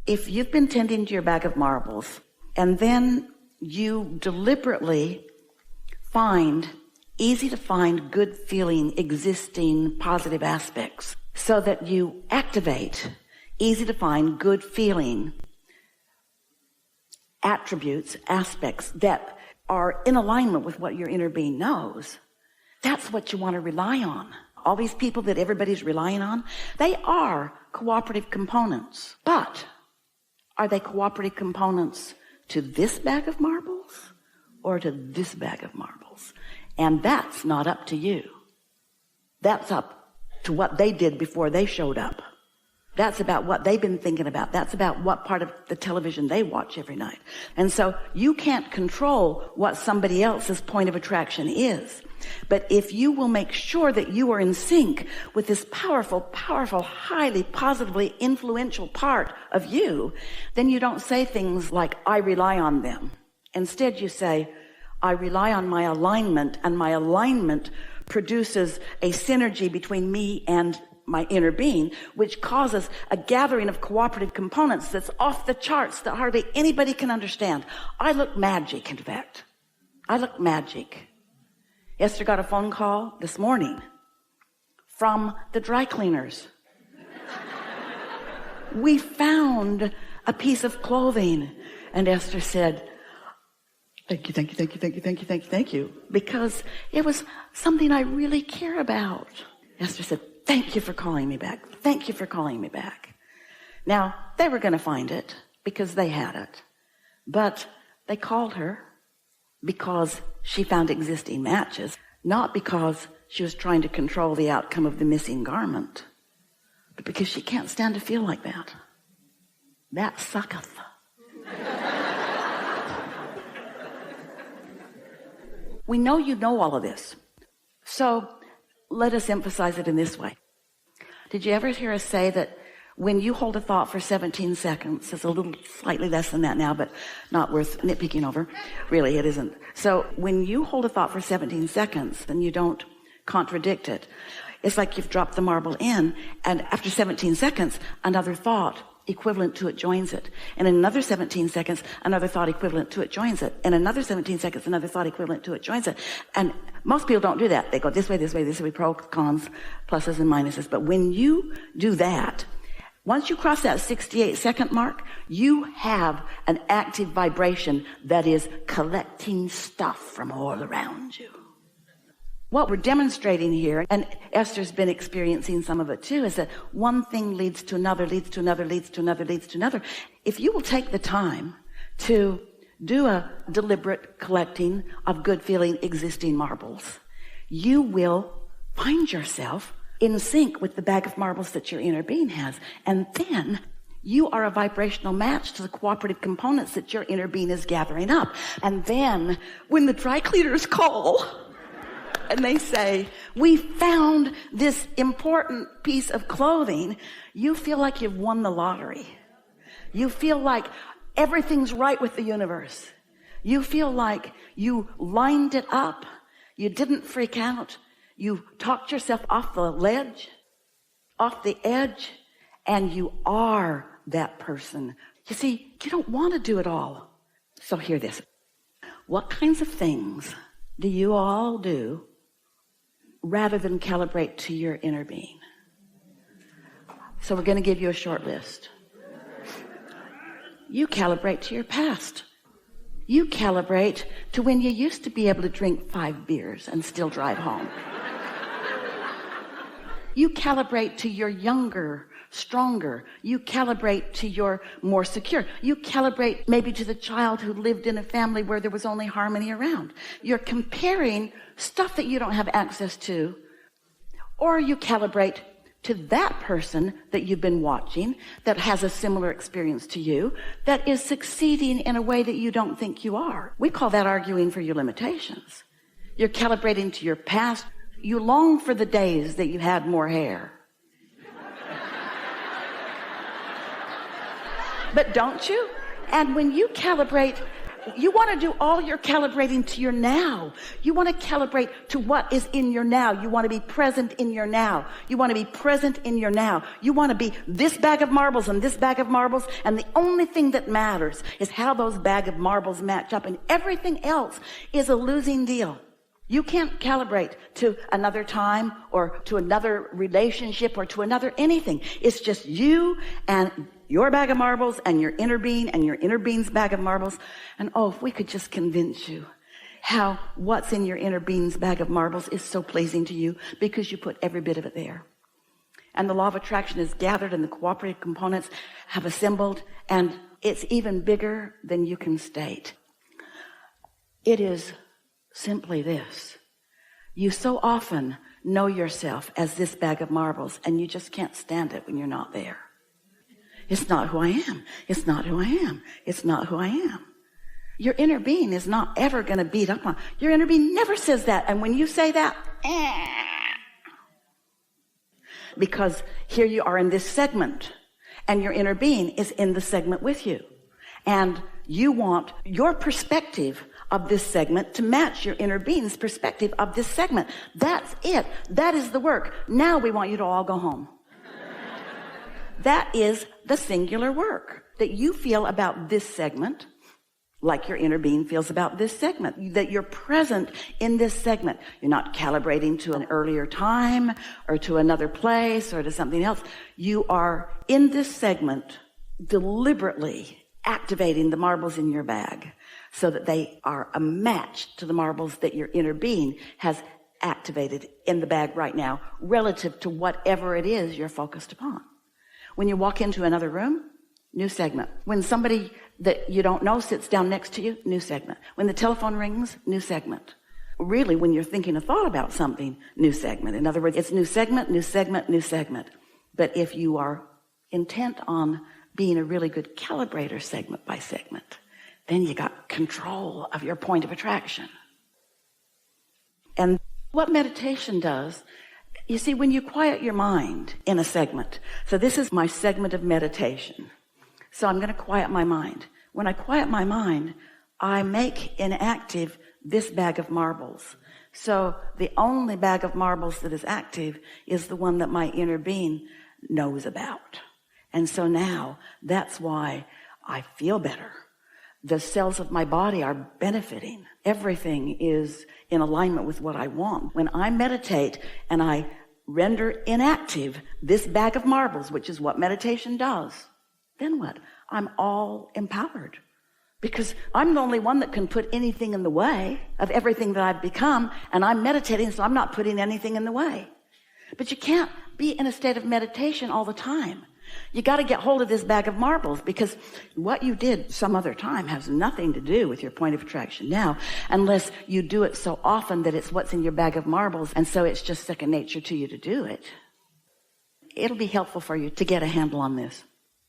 If you've been tending to your bag of marbles and then you deliberately find easy to find good feeling, existing positive aspects so that you activate easy to find good feeling attributes, aspects that are in alignment with what your inner being knows, that's what you want to rely on. All these people that everybody's relying on, they are cooperative components. But are they cooperative components to this bag of marbles or to this bag of marbles? And that's not up to you. That's up to what they did before they showed up. That's about what they've been thinking about. That's about what part of the television they watch every night. And so you can't control what somebody else's point of attraction is. But if you will make sure that you are in sync with this powerful, powerful, highly positively influential part of you, then you don't say things like, I rely on them. Instead, you say, I rely on my alignment, and my alignment produces a synergy between me and my inner being, which causes a gathering of cooperative components that's off the charts that hardly anybody can understand. I look magic, in fact. I look magic. Esther got a phone call this morning from the dry cleaners. We found a piece of clothing, and Esther said, thank you, thank you, thank you, thank you, thank you, thank you, thank you, because it was something I really care about. Esther said, thank you for calling me back. Thank you for calling me back. Now, they were going to find it because they had it. But they called her because she found existing matches, not because she was trying to control the outcome of the missing garment, but because she can't stand to feel like that. That sucketh. We know you know all of this. So let us emphasize it in this way. Did you ever hear us say that when you hold a thought for 17 seconds, it's a little slightly less than that now, but not worth nitpicking over. Really, it isn't. So when you hold a thought for 17 seconds and you don't contradict it, it's like you've dropped the marble in, and after 17 seconds, another thought equivalent to it joins it. And in another 17 seconds, another thought equivalent to it joins it. And another 17 seconds, another thought equivalent to it joins it. And most people don't do that. They go this way, this way, this way, pros, cons, pluses and minuses. But when you do that, once you cross that 68-second mark, you have an active vibration that is collecting stuff from all around you. What we're demonstrating here, and Esther's been experiencing some of it too, is that one thing leads to another, leads to another, leads to another, leads to another. If you will take the time to do a deliberate collecting of good feeling existing marbles, you will find yourself in sync with the bag of marbles that your inner being has. And then you are a vibrational match to the cooperative components that your inner being is gathering up. And then when the dry cleaners call and they say, we found this important piece of clothing, you feel like you've won the lottery. You feel like everything's right with the universe. You feel like you lined it up. You didn't freak out. You talked yourself off the ledge, off the edge, and you are that person. You see, you don't want to do it all. So hear this. What kinds of things do you all do rather than calibrate to your inner being? So we're going to give you a short list. You calibrate to your past. You calibrate to when you used to be able to drink 5 beers and still drive home. You calibrate to your younger, stronger. You calibrate to your more secure. You calibrate maybe to the child who lived in a family where there was only harmony around. You're comparing stuff that you don't have access to, or you calibrate to that person that you've been watching that has a similar experience to you that is succeeding in a way that you don't think you are. We call that arguing for your limitations. You're calibrating to your past. You long for the days that you had more hair. But don't you? And when you calibrate You want to do all your calibrating to your now. You want to calibrate to what is in your now. You want to be present in your now. You want to be present in your now. You want to be this bag of marbles and this bag of marbles, and the only thing that matters is how those bag of marbles match up, and everything else is a losing deal. You can't calibrate to another time or to another relationship or to another anything. It's just you and your bag of marbles and your inner being and your inner being's bag of marbles. And oh, if we could just convince you how what's in your inner being's bag of marbles is so pleasing to you because you put every bit of it there. And the law of attraction is gathered and the cooperative components have assembled, and it's even bigger than you can state. It is simply this. You so often know yourself as this bag of marbles, and you just can't stand it when you're not there. It's not who I am. It's not who I am. It's not who I am. Your inner being is not ever going to beat up on. Your inner being never says that. And when you say that, because here you are in this segment, and your inner being is in the segment with you. And you want your perspective of this segment to match your inner being's perspective of this segment. That's it. That is the work. Now we want you to all go home. That is the singular work that you feel about this segment, like your inner being feels about this segment, that you're present in this segment. You're not calibrating to an earlier time or to another place or to something else. You are in this segment deliberately activating the marbles in your bag so that they are a match to the marbles that your inner being has activated in the bag right now relative to whatever it is you're focused upon. When you walk into another room, new segment. When somebody that you don't know sits down next to you, new segment. When the telephone rings, new segment. Really, when you're thinking a thought about something, new segment. In other words, it's new segment, new segment, new segment. But if you are intent on being a really good calibrator segment by segment, then you got control of your point of attraction. And what meditation does, you see, when you quiet your mind in a segment, so this is my segment of meditation. So I'm going to quiet my mind. When I quiet my mind, I make inactive this bag of marbles. So the only bag of marbles that is active is the one that my inner being knows about. And so now that's why I feel better. The cells of my body are benefiting. Everything is in alignment with what I want. When I meditate and I render inactive this bag of marbles, which is what meditation does, then what? I'm all empowered. Because I'm the only one that can put anything in the way of everything that I've become, and I'm meditating, so I'm not putting anything in the way. But you can't be in a state of meditation all the time. You got to get hold of this bag of marbles, because what you did some other time has nothing to do with your point of attraction now, unless you do it so often that it's what's in your bag of marbles, and so it's just second nature to you to do it. It'll be helpful for you to get a handle on this.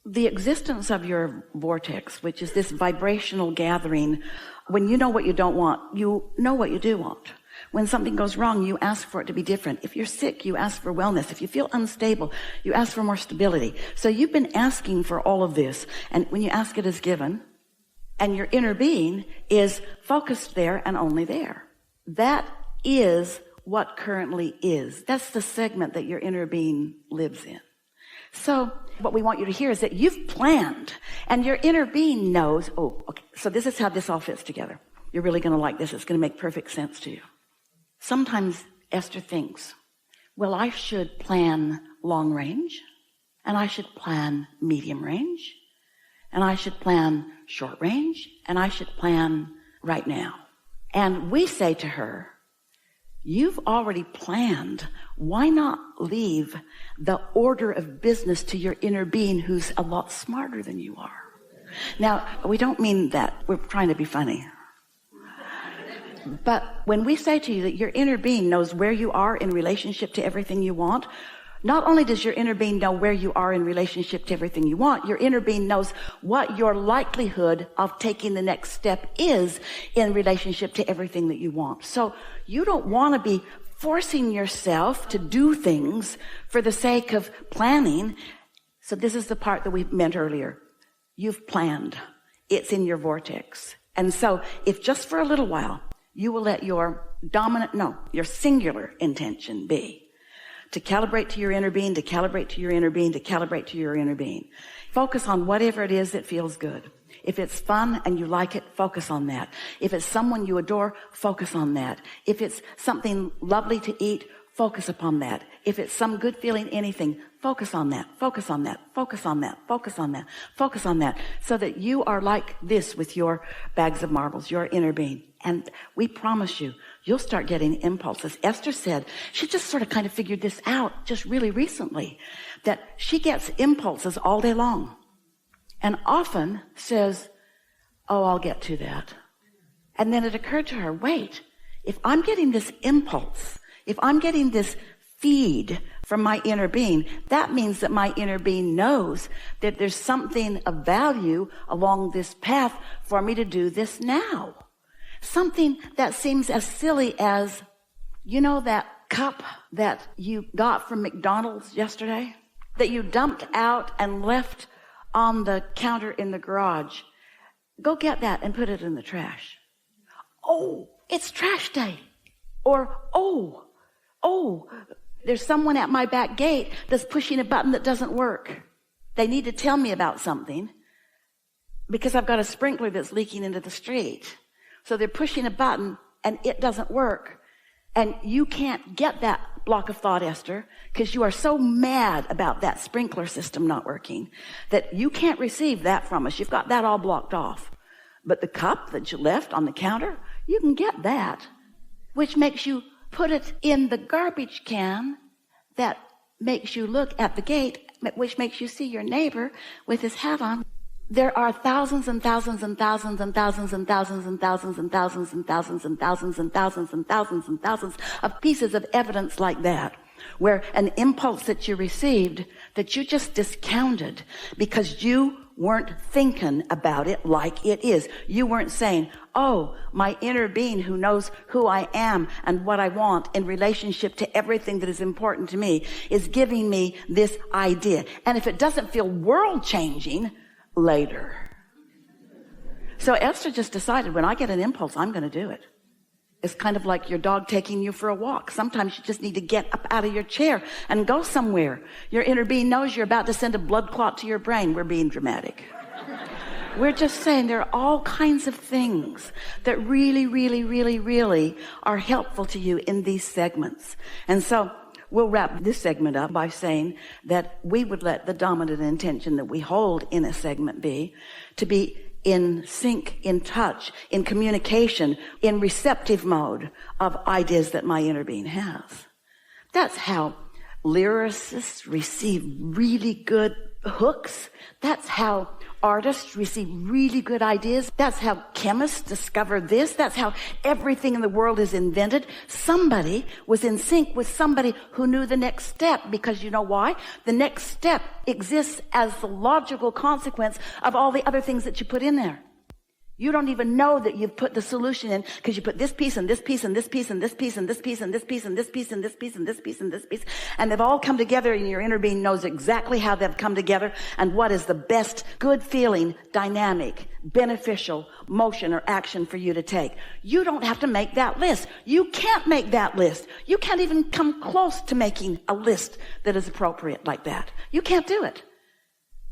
The existence of your vortex, which is this vibrational gathering, when you know what you don't want, you know what you do want. When something goes wrong, you ask for it to be different. If you're sick, you ask for wellness. If you feel unstable, you ask for more stability. So you've been asking for all of this, and when you ask, it is given, and your inner being is focused there and only there. That is what currently is. That's the segment that your inner being lives in. So what we want you to hear is that you've planned, and your inner being knows, oh, okay, so this is how this all fits together. You're really going to like this. It's going to make perfect sense to you. Sometimes Esther thinks, well, I should plan long range, and I should plan medium range, and I should plan short range, and I should plan right now. And we say to her, you've already planned. Why not leave the order of business to your inner being, who's a lot smarter than you are? Now, we don't mean that. We're trying to be funny. But when we say to you that your inner being knows where you are in relationship to everything you want, not only does your inner being know where you are in relationship to everything you want, your inner being knows what your likelihood of taking the next step is in relationship to everything that you want. So you don't want to be forcing yourself to do things for the sake of planning. So this is the part that we meant earlier. You've planned. It's in your vortex. And so if just for a little while you will let your singular intention be to calibrate to your inner being, to calibrate to your inner being, to calibrate to your inner being. Focus on whatever it is that feels good. If it's fun and you like it, focus on that. If it's someone you adore, focus on that. If it's something lovely to eat, focus upon that. If it's some good feeling, anything, focus on that, focus on that, focus on that, focus on that, focus on that, so that you are like this with your bags of marbles, your inner being. And we promise you, you'll start getting impulses. Esther said she just sort of kind of figured this out just really recently, that she gets impulses all day long and often says, oh, I'll get to that. And then it occurred to her, wait, if I'm getting this impulse, if I'm getting this feed from my inner being, that means that my inner being knows that there's something of value along this path for me to do this now. Something that seems as silly as, you know, that cup that you got from McDonald's yesterday that you dumped out and left on the counter in the garage. Go get that and put it in the trash. Oh, it's trash day. Or, oh, there's someone at my back gate that's pushing a button that doesn't work. They need to tell me about something because I've got a sprinkler that's leaking into the street. So they're pushing a button and it doesn't work. And you can't get that block of thought, Esther, because you are so mad about that sprinkler system not working that you can't receive that from us. You've got that all blocked off. But the cup that you left on the counter, you can get that, which makes you put it in the garbage can that makes you look at the gate, which makes you see your neighbor with his hat on. There are thousands and thousands and thousands and thousands and thousands and thousands and thousands and thousands and thousands and thousands and thousands and thousands of pieces of evidence like that, where an impulse that you received that you just discounted because you weren't thinking about it like it is. You weren't saying, oh, my inner being who knows who I am and what I want in relationship to everything that is important to me is giving me this idea. And if it doesn't feel world-changing, later. So Esther just decided, when I get an impulse, I'm going to do it. It's kind of like your dog taking you for a walk. Sometimes you just need to get up out of your chair and go somewhere. Your inner being knows you're about to send a blood clot to your brain. We're being dramatic. We're just saying there are all kinds of things that really, really, really, really are helpful to you in these segments. And so we'll wrap this segment up by saying that we would let the dominant intention that we hold in a segment be to be in sync, in touch, in communication, in receptive mode of ideas that my inner being has. That's how lyricists receive really good hooks. That's how artists receive really good ideas. That's how chemists discover this. That's how everything in the world is invented. Somebody was in sync with somebody who knew the next step, because you know why? The next step exists as the logical consequence of all the other things that you put in there. You don't even know that you've put the solution in because you put this piece and this piece and this piece and this piece and this piece and this piece and this piece and this piece and this piece and this piece. And they've all come together, and your inner being knows exactly how they've come together and what is the best good feeling, dynamic, beneficial motion or action for you to take. You don't have to make that list. You can't make that list. You can't even come close to making a list that is appropriate like that. You can't do it.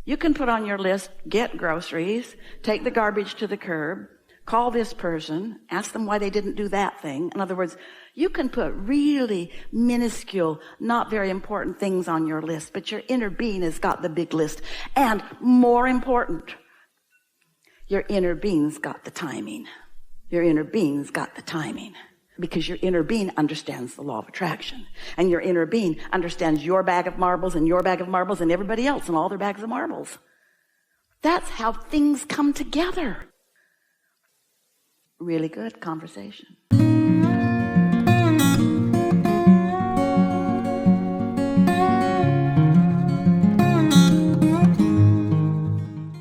You can put on your list, get groceries, take the garbage to the curb, call this person, ask them why they didn't do that thing. In other words, you can put really minuscule, not very important things on your list, but your inner being has got the big list. And more important, your inner being's got the timing. Your inner being's got the timing. Because your inner being understands the law of attraction. And your inner being understands your bag of marbles and your bag of marbles and everybody else and all their bags of marbles. That's how things come together. Really good conversation.